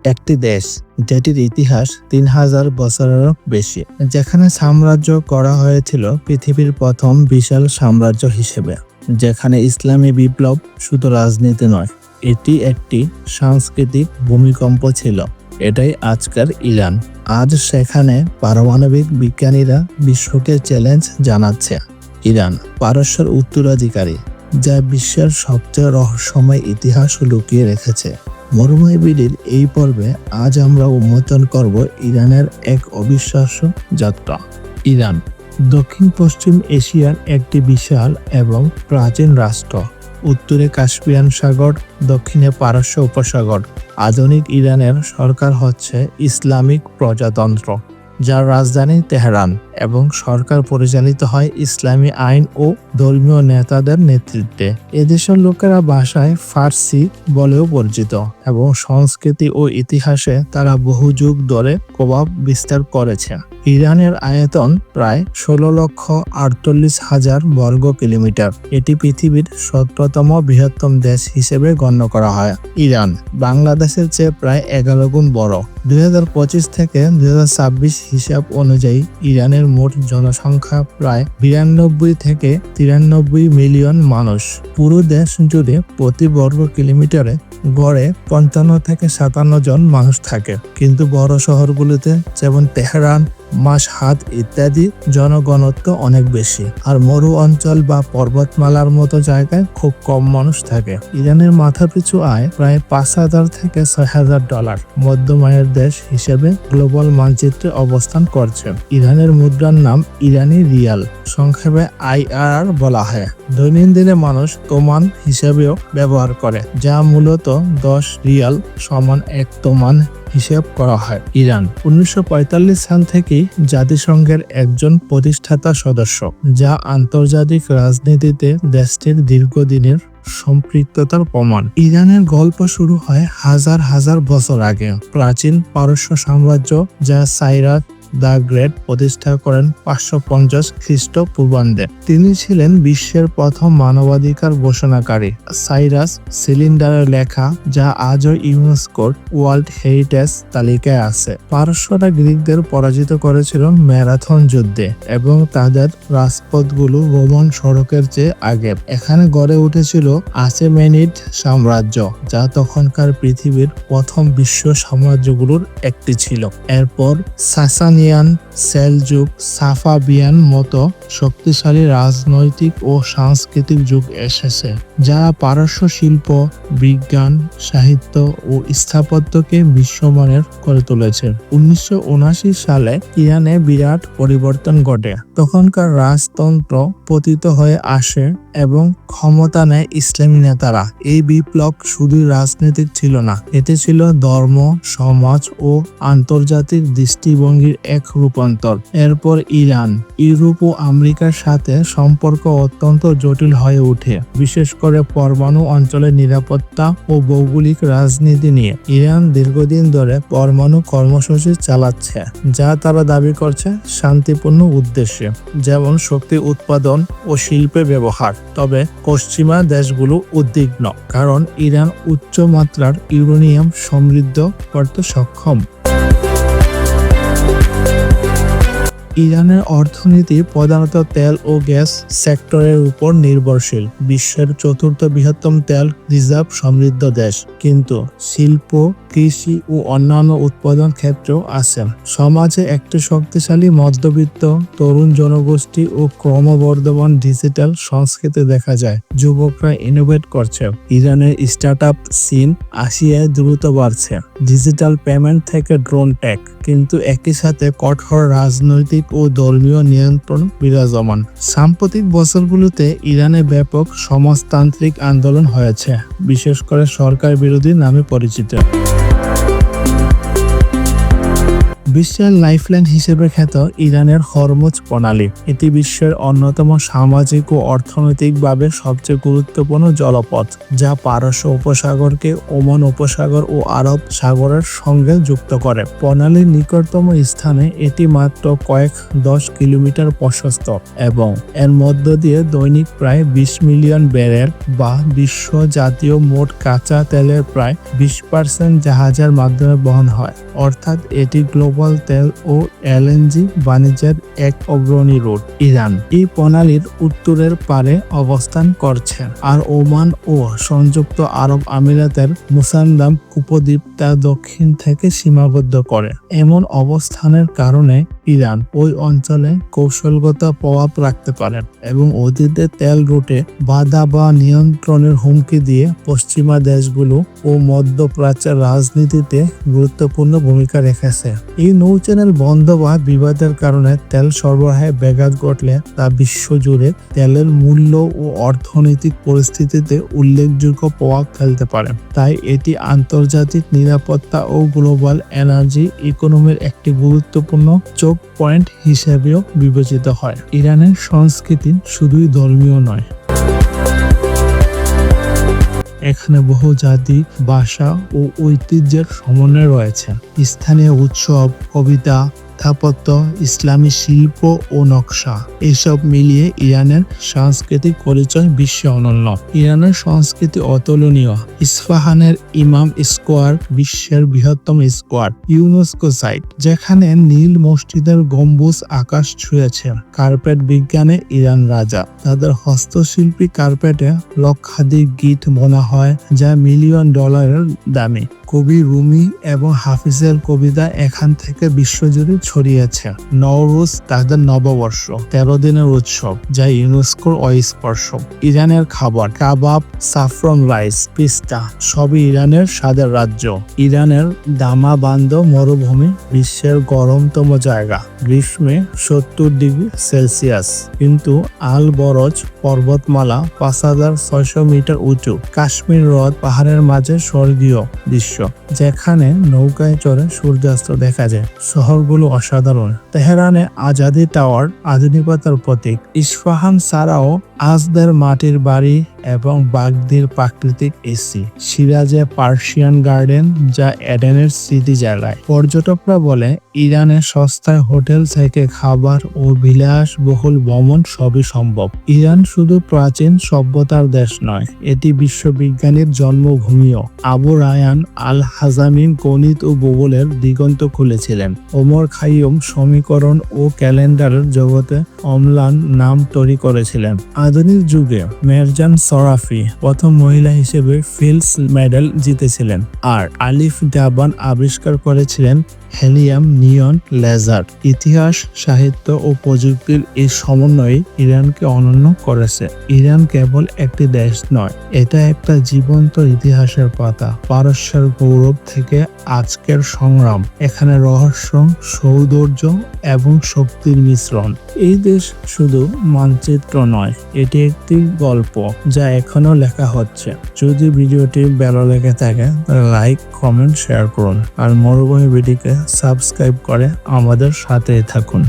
একটি দেশ যেটির ইতিহাস ৩,০০০ বছরেরও বেশি, যেখানে সাম্রাজ্য করা হয়েছিল পৃথিবীর প্রথম বিশাল সাম্রাজ্য হিসেবে, যেখানে ইসলামী বিপ্লব শুধু রাজনীতি নয়, এটি একটি সাংস্কৃতিক ভূমিকম্প ছিল। এটাই আজকের ইরান। আজ সেখানে পারমাণবিক বিজ্ঞানীরা বিশ্বকে চ্যালেঞ্জ জানাচ্ছে। ইরান পারস্যের উত্তরাধিকারী, যা বিশ্বের সবচেয়ে রহস্যময় ইতিহাস লুকিয়ে রেখেছে। মরুময় বিলির এই পর্বে আজ আমরা উন্মোচন করব ইরানের এক অবিশ্বাস্য যাত্রা। ইরান দক্ষিণ পশ্চিম এশিয়ার একটি বিশাল এবং প্রাচীন রাষ্ট্র। উত্তরে কাস্পিয়ান সাগর, দক্ষিণে পারস্য উপসাগর। আধুনিক ইরানের সরকার হচ্ছে ইসলামিক প্রজাতন্ত্র, যার রাজধানী তেহরান, এবং সরকার পরিচালিত হয় ইসলামী আইন ও ধর্মীয় নেতাদের নেতৃত্বে। এদেশের লোকেরা ভাষায় ফার্সি বলেও পরিচিত এবং সংস্কৃতি ও ইতিহাসে তারা বহু যুগ ধরে প্রভাব বিস্তার করেছে। ইরানের আয়তন প্রায় ১৬,৪৮,০০০ বর্গ কিলোমিটার। এটি পৃথিবীর ১৭তম বৃহত্তম দেশ হিসেবে গণ্য করা হয়। ইরান বাংলাদেশের চেয়ে প্রায় ১১ গুণ বড়। ২০২৫ থেকে ২০২৬ হিসাব অনুযায়ী ইরানের মোট জনসংখ্যা প্রায় ৯২ থেকে ৯৩ মিলিয়ন মানুষ। পুরো দেশ জুড়ে প্রতি বর্গ কিলোমিটারে গড়ে ৫৫ থেকে ৫৭ জন মানুষ থাকে, কিন্তু বড় শহরগুলিতে যেমন তেহরান, মাশহাদ ইত্যাদি জনঘনত্ব অনেক বেশি, আর মরু অঞ্চল বা পর্বতমালার মতো জায়গায় খুব কম মানুষ থাকে। ইরানের মাথাপিছু আয় প্রায় $৫,০০০ থেকে $৬,০০০, মধ্যম আয়ের দেশ হিসেবে গ্লোবাল মানচিত্রে অবস্থান করছে। ইরানের মুদ্রার নাম ইরানি রিয়াল, সংক্ষেপে IRR বলা হয়। দৈনন্দিনে মানুষ তোমান হিসেবেও ব্যবহার করে, যা মূলত ১০ রিয়াল সমান ১ তোমান হিসেব করা হয়। ইরান ১৯৪৫ সাল থেকেই জাতিসংঘের একজন প্রতিষ্ঠাতা সদস্য, যা আন্তর্জাতিক রাজনীতিতে দেশটির দীর্ঘদিনের সম্পৃক্ততার প্রমাণ। ইরানের গল্প শুরু হয় হাজার হাজার বছর আগে। প্রাচীন পারস্য সাম্রাজ্য, যা সাইরাস দ্য গ্রেট প্রতিষ্ঠা করেন ৫৫০ খ্রিস্টপূর্বাব্দে। তিনি ছিলেন বিশ্বের প্রথম মানবাধিকার ঘোষণাকারী। সাইরাস সিলিন্ডারের লেখা, যা আজও ইউনেস্কোর ওয়ার্ল্ড হেরিটেজ তালিকায় আছে। পারস্যরা গ্রিকদের পরাজিত করেছিল ম্যারাথন যুদ্ধে এবং তাদের রাজপথগুলো রোমান সড়কের চেয়ে আগে। এখানে গড়ে উঠেছিল আচেমেনিড সাম্রাজ্য, যা তখনকার পৃথিবীর প্রথম বিশ্ব সাম্রাজ্যগুলোর একটি ছিল। এরপর সাসানিয়ান, সেলজুক, সাফাভিয়ান মতো শক্তিশালী রাজনৈতিক ও সাংস্কৃতিক যুগ এসেছে, যারা পারস্য শিল্প, বিজ্ঞান, সাহিত্য ও স্থাপত্যকে বিশ্বমানের করে তুলেছে। ১৯৭৯ সালে ইরানে বিরাট পরিবর্তন ঘটে। তখনকার রাজতন্ত্র পতিত হয়ে আসে এবং ক্ষমতা নেয় ইসলামী নেতারা। এই বিপ্লব শুধু রাজনৈতিক ছিল না, এটি ছিল ধর্ম, সমাজ ও আন্তর্জাতিক দৃষ্টিভঙ্গির এক রূপান্তর। এরপর ইরান ইউরোপ ও আমেরিকার সাথে সম্পর্ক অত্যন্ত জটিল হয়ে ওঠে, বিশেষ করে পরমাণু অঞ্চলের নিরাপত্তা ও ভৌগোলিক রাজনীতি নিয়ে। ইরান দীর্ঘদিন ধরে পরমাণু কর্মসূচি চালাচ্ছে, যা তারা দাবি করছে শান্তিপূর্ণ উদ্দেশ্যে, যেমন শক্তি উৎপাদন ও শিল্পে ব্যবহার। তবে পশ্চিমা দেশগুলো উদ্বিগ্ন, কারণ ইরান উচ্চ মাত্রার ইউরেনিয়াম সমৃদ্ধ করতে সক্ষম। ইরানের অর্থনীতি প্রধানত তেল ও গ্যাস সেক্টরের উপর নির্ভরশীল। বিশ্বের চতুর্থ বৃহত্তম তেল রিজার্ভ সমৃদ্ধ দেশ, কিন্তু শিল্প, কৃষি ও অন্যান্য উৎপাদন ক্ষেত্রেও আছে। সমাজে একটি শক্তিশালী মধ্যবিত্ত তরুণ জনগোষ্ঠী ও ক্রমবর্ধমান ডিজিটাল সংস্কৃতি দেখা যায়। যুবকরা ইনোভেট করছে। ইরানের স্টার্টআপ সিন আসিয়ায় দ্রুত বাড়ছে, ডিজিটাল পেমেন্ট থেকে ড্রোন টেক, কিন্তু একই সাথে কঠোর রাজনৈতিক ও ধর্মীয় নিয়ন্ত্রণ বিরাজমান। সাম্প্রতিক বছরগুলোতে ইরানে ব্যাপক সমাজতান্ত্রিক আন্দোলন হয়েছে, বিশেষ করে সরকার বিরোধী নামে পরিচিত। বিশ্বের লাইফলাইন হিসেবে খ্যাত ইরানের হরমুজ প্রণালী। এটি বিশ্বের অন্যতম সামাজিক ও অর্থনৈতিকভাবে সবচেয়ে গুরুত্বপূর্ণ জলপথ, যা পারস্য উপসাগরকে ওমান উপসাগর ও আরব সাগরের সঙ্গে যুক্ত করে। প্রণালীর নিকটতম স্থানে এটি মাত্র কয়েক 10 কিলোমিটার প্রশস্ত এবং এর মধ্য দিয়ে দৈনিক প্রায় 20 মিলিয়ন ব্যারেল বা বিশ্ব জাতীয় মোট কাঁচা তেলের প্রায় 20% জাহাজের মাধ্যমে বহন হয়। অর্থাৎ এটি গ্লোবাল তেল ও এলএনজি বাণিজ্যের এক অগ্রণী রুট। ইরান এই প্রণালীর উত্তরের পারে অবস্থান করছে, আর ওমান ও সংযুক্ত আরব আমিরাতের মুসান্দাম উপদ্বীপ তা দক্ষিণ থেকে সীমাবদ্ধ করে। এমন অবস্থানের কারণে ইরান ওই অঞ্চলে কৌশলগত প্রভাব রাখতে পারে এবং অতীতে তেল রুটে বাধা বা নিয়ন্ত্রণের হুমকি দিয়ে পশ্চিমা দেশগুলো ও মধ্যপ্রাচ্যের রাজনীতিতে গুরুত্বপূর্ণ ভূমিকা রেখেছে। এই নৌ চ্যানেল বন্ধ বা বিবাদের কারণে তেল সরবরাহে ব্যাঘাত ঘটলে তা বিশ্বজুড়ে তেলের মূল্য ও অর্থনৈতিক পরিস্থিতিতে উল্লেখযোগ্য প্রভাব ফেলতে পারে। তাই এটি আন্তর্জাতিক নিরাপত্তা ও গ্লোবাল এনার্জি ইকোনমির একটি গুরুত্বপূর্ণ চোখ পয়েন্ট হিসেবেও বিবেচিত হয়। ইরানের সংস্কৃতি শুধুই ধর্মীয় নয়, এখানে বহু জাতি, ভাষা ও ঐতিহ্যের সমন্বয় রয়েছে। স্থানীয় উৎসব, কবিতা, স্থাপত্য, ইসলামী শিল্প ও নকশা এসব মিলিয়ে ইরানের সাংস্কৃতিক পরিচয় বিশ্বে অনন্য। ইরানের সংস্কৃতি অতুলনীয়। ইস্পাহানের ইমাম স্কোয়ার বিশ্বের বৃহত্তম স্কোয়ার, ইউনেস্কো সাইট, যেখানে নীল মসজিদের গম্বুজ আকাশ ছুঁয়েছে। কার্পেট বিজ্ঞানে ইরান রাজা। তাদের হস্তশিল্পী কার্পেটে লক্ষাধিক গীত বোনা হয়, যা মিলিয়ন ডলারের দামি। কবি রুমি এবং হাফিজের কবিতা এখান থেকে বিশ্বজুড়ে ছড়িয়েছে। নওরুজ তাদের নববর্ষ, 13 দিনের উৎসব, যা ইউনেস্কোর অস্পর্শ। ইরানের খাবার, কাবাব, সাফরন রাইস, পিস্তা, সবই ইরানের স্বাদের রাজ্য। ইরানের দামাবান্দ মরুভূমি বিশ্বের গরমতম জায়গা, গ্রীষ্মে 70 ডিগ্রি সেলসিয়াস, কিন্তু আল বরজ পর্বতমালা 5600 মিটার উঁচু। কাশ্মীর হ্রদ পাহাড়ের মাঝে স্বর্গীয় দৃশ্য, যেখানে নৌকায় চড়ে সূর্যাস্ত দেখা যায়। শহরগুলো অসাধারণ। তেহরানে আজাদি টাওয়ার আধুনিকতার প্রতীক। ইস্পাহান ছাড়াও আজদের মাটির বাড়ি এবং বাগদির প্রাকৃতিক এসি। সিরাজে পার্সিয়ান গার্ডেন, যা এডেনের স্মৃতি জায়গায়। পর্যটকরা বলে ইরানে সস্তায় হোটেল থেকে খাবার ও বিলাসবহুল ভ্রমণ সবই সম্ভব। ইরান শুধু প্রাচীন সভ্যতার দেশ নয়, এটি বিশ্ববিজ্ঞানীর জন্মভূমিও। আবু রায়ান আল হাজামিন গণিত ও ভূগোলের দিগন্ত খুলেছিলেন। ওমর খাইয়ুম সমীকরণ ও ক্যালেন্ডারের জগতে অম্লান নাম তৈরি করেছিলেন। আধুনিক যুগে মেরজান সরাফি প্রথম মহিলা হিসেবে ফিল্ডস মেডেল জিতেছিলেন, আর আলিফ ডাবান আবিষ্কার করেছিলেন হেলিয়াম নিয়ন লেজার। ইতিহাস, সাহিত্য ও প্রযুক্তির এই সমন্বয়ে ইরানকে অনন্য করেছে। ইরান কেবল একটি দেশ নয়, এটা একটা জীবন্ত ইতিহাসের পাতা। পারস্যের গৌরব থেকে আজকের সংগ্রাম, এখানে রহস্য, সৌন্দর্য এবং শক্তির মিশ্রণ। এই দেশ শুধু মানচিত্র নয়, এটি একটি গল্প যা এখনো লেখা হচ্ছে। যদি ভিডিওটি ভালো লেগে থাকে তাহলে লাইক, কমেন্ট, শেয়ার করুন আর মরুভূমি ভিডিওকে সাবস্ক্রাইব করে আমাদের সাথেই থাকুন।